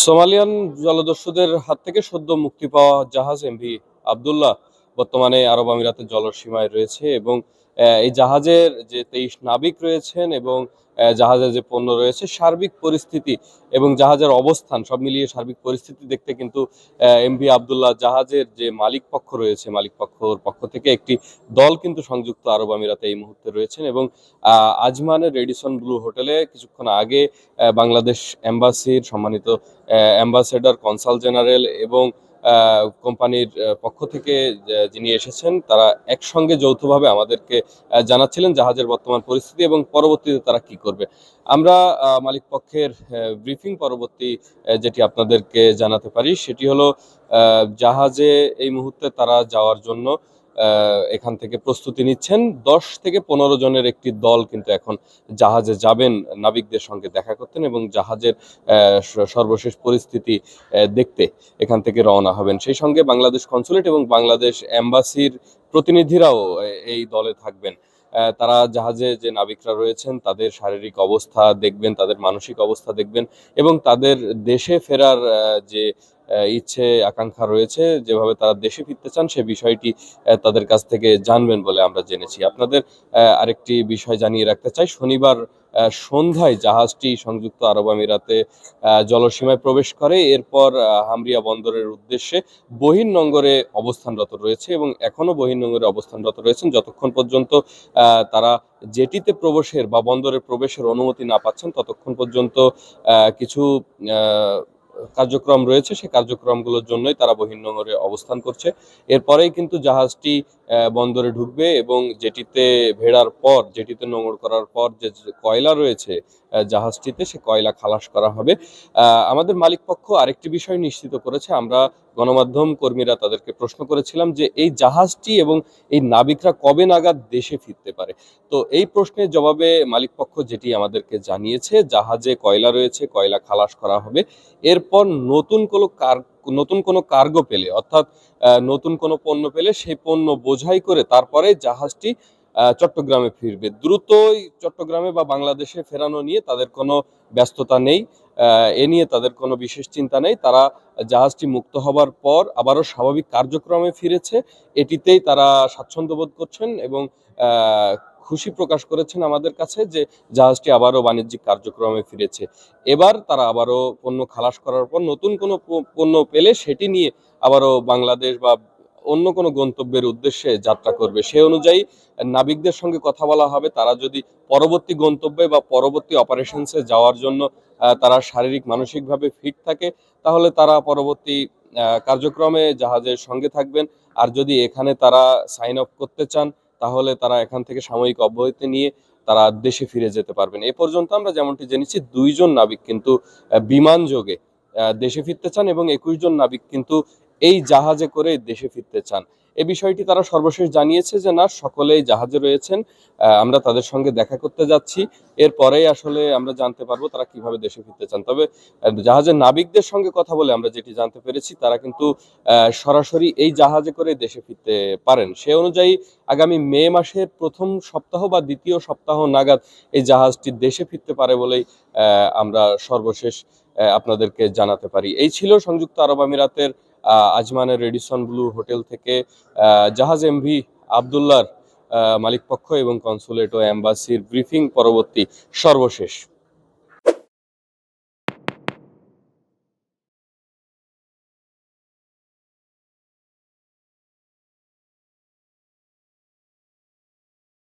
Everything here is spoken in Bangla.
সোমালিয়ান জলদস্যুদের হাত থেকে সদ্য মুক্তি পাওয়া জাহাজ এমভি আব্দুল্লাহ বর্তমানে আরব আমিরাতের জলসীমায় রয়েছে এবং এই জাহাজের যে 23 নাবিক রয়েছেন এবং জাহাজের যে পণ্য রয়েছে সার্বিক পরিস্থিতি এবং জাহাজের অবস্থান সব মিলিয়ে সার্বিক পরিস্থিতি দেখতে কিন্তু এমভি আব্দুল্লাহ জাহাজের যে মালিক পক্ষ রয়েছে মালিক পক্ষর পক্ষ থেকে একটি দল কিন্তু সংযুক্ত আরব আমিরাতে এই মুহূর্তে রয়েছেন এবং আজমানের রেডিসন ব্লু হোটেলে কিছুক্ষণ আগে বাংলাদেশ এম্বাসির সম্মানিত অ্যাম্বাসেডর কনসাল জেনারেল এবং কোম্পানির পক্ষ থেকে যিনি এসেছেন তারা একসঙ্গে যৌথভাবে আমাদেরকে জানাচ্ছিলেন জাহাজের বর্তমান পরিস্থিতি এবং পরবর্তীতে তারা কি করবে। আমরা মালিক পক্ষের ব্রিফিং পরবর্তী যেটি আপনাদেরকে জানাতে পারি সেটি হলো জাহাজে এই মুহূর্তে তারা যাওয়ার জন্য এখান থেকে প্রস্তুতি নিচ্ছেন। 10 থেকে 15 জনের একটি দল কিন্তু এখন জাহাজে যাবেন নাবিকদের সঙ্গে দেখা করতেন এবং জাহাজের সর্বশেষ পরিস্থিতি দেখতে এখান থেকে রওনা হবেন। সেই সঙ্গে বাংলাদেশ কনসুলেট এবং বাংলাদেশ এম্বাসির প্রতিনিধিরাও এই দলে থাকবেন। তারা জাহাজে যে নাবিকরা রয়েছেন তাদের শারীরিক অবস্থা দেখবেন, তাদের মানসিক অবস্থা দেখবেন এবং তাদের দেশে ফেরার যে ইচ্ছে আকাঙ্ক্ষা রয়েছে, যেভাবে তারা দেশে ফিরতে চান সে বিষয়টি তাদের কাছ থেকে জানবেন বলে আমরা জেনেছি। আপনাদের আরেকটি বিষয় জানিয়ে রাখতে চাই, শনিবার সন্ধ্যায় জাহাজটি সংযুক্ত আরব আমিরাতে জলসীমায় প্রবেশ করে। এরপর হামরিয়া বন্দরের উদ্দেশ্যে বহির্নোঙরে অবস্থানরত রয়েছে এবং এখনো বহির্নোঙরে অবস্থানরত রয়েছেন যতক্ষণ পর্যন্ত তারা জেটিতে প্রবেশের বা বন্দরে প্রবেশের অনুমতি না পাচ্ছেন ততক্ষণ পর্যন্ত কিছু কার্যক্রম রয়েছে, সেই কার্যক্রমগুলোর জন্যই তারা বহির্নোঙরে অবস্থান করছে। এরপরেই কিন্তু জাহাজটি বন্দরে ঢুকবে এবং জেটিতে ভেড়ার পর, জেটিতে নোঙর করার পর যে কয়লা রয়েছে জাহাজটিতে সে কয়লা খালাস করা হবে। আমাদের মালিক পক্ষ আরেকটি বিষয় নিশ্চিত করেছে, আমরা গণমাধ্যম কর্মীরা তাদেরকে প্রশ্ন করেছিলাম যে এই জাহাজটি এবং এই নাবিকরা কবে নাগাদ দেশে ফিরতে পারে। তো এই প্রশ্নের জবাবে মালিক পক্ষ যেটি আমাদেরকে জানিয়েছে, জাহাজে কয়লা রয়েছে, কয়লা খালাস করা হবে। এরপর নতুন কোনো কার্গো পেলে, অর্থাৎ নতুন কোনো পণ্য পেলে সেই পণ্য বোঝাই করে তারপরে জাহাজটি চট্টগ্রামে ফিরবে। দ্রুতই চট্টগ্রামে বা বাংলাদেশে ফেরানো নিয়ে তাদের কোনো ব্যস্ততা নেই, এ নিয়ে তাদের কোনো বিশেষ চিন্তা নেই। তারা জাহাজটি মুক্ত হবার পর আবারও স্বাভাবিক কার্যক্রমে ফিরেছে, এটিতেই তারা স্বাচ্ছন্দ্য বোধ করছেন এবং খুশি প্রকাশ করেছেন আমাদের কাছে যে জাহাজটি আবারও বাণিজ্যিক কার্যক্রমে ফিরেছে। এবার তারা আবারও পণ্য খালাস করার পর নতুন কোনো পণ্য পেলে সেটি নিয়ে আবারও বাংলাদেশ বা অন্য কোনো গন্তব্যের উদ্দেশ্যে যাত্রা করবে। সে অনুযায়ী নাবিকদের সঙ্গে কথা বলা হবে, তারা যদি পরবর্তী গন্তব্যে বা পরবর্তী অপারেশনসে যাওয়ার জন্য তারা শারীরিক মানসিকভাবে ফিট থাকে তাহলে তারা পরবর্তী কার্যক্রমে জাহাজের সঙ্গে থাকবেন। আর যদি এখানে তারা সাইন অফ করতে চান তাহলে তারা এখান থেকে সাময়িক অব্যাহতি নিয়ে তারা দেশে ফিরে যেতে পারবেন। এ পর্যন্ত আমরা যেমনটি জেনেছি 2 জন নাবিক কিন্তু বিমান যোগে দেশে ফিরতে চান এবং 21 জন নাবিক কিন্তু এই জাহাজে করে দেশে ফিরতে চান। এই বিষয়টি তারা সর্বশেষ জানিয়েছে যে না, সকলেই জাহাজে রয়েছেন, আমরা তাদের সঙ্গে দেখা করতে যাচ্ছি। এরপরেই আসলে আমরা জানতে পারবো তারা কিভাবে দেশে ফিরতে চান। তবে জাহাজের নাবিকদের সঙ্গে কথা বলে আমরা যেটি জানতে পেরেছি তারা কিন্তু সরাসরি এই জাহাজে করে দেশে ফিরতে পারেন। সে অনুযায়ী আগামী মে মাসের প্রথম সপ্তাহ বা দ্বিতীয় সপ্তাহ নাগাদ এই জাহাজটি দেশে ফিরতে পারে বলেই আমরা সর্বশেষ আপনাদেরকে জানাতে পারি। এই ছিল সংযুক্ত আরব আমিরাতের আজমানের রেডিসন ব্লু হোটেল থেকে জাহাজ এমভি আব্দুল্লাহর মালিক পক্ষ এবং কনসুলেট ও এম্বাসির ব্রিফিং পরবর্তী সর্বশেষ।